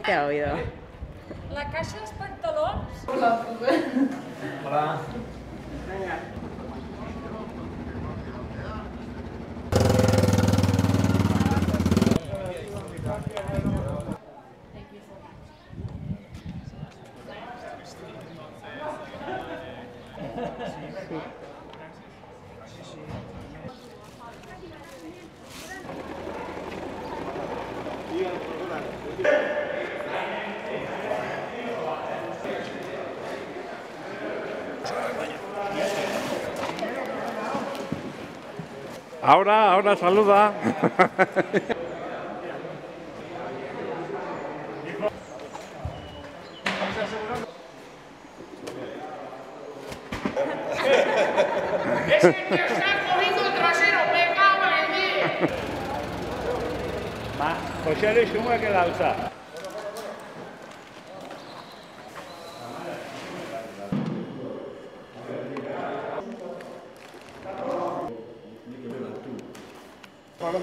Te ha oído. La caixa dels pantalons. Hola. Hola. Venga. Ahora saluda. ¡Ese tío está cogiendo el trasero! ¡Me cago en 10! José Luis, ¿cómo es que la usa? Para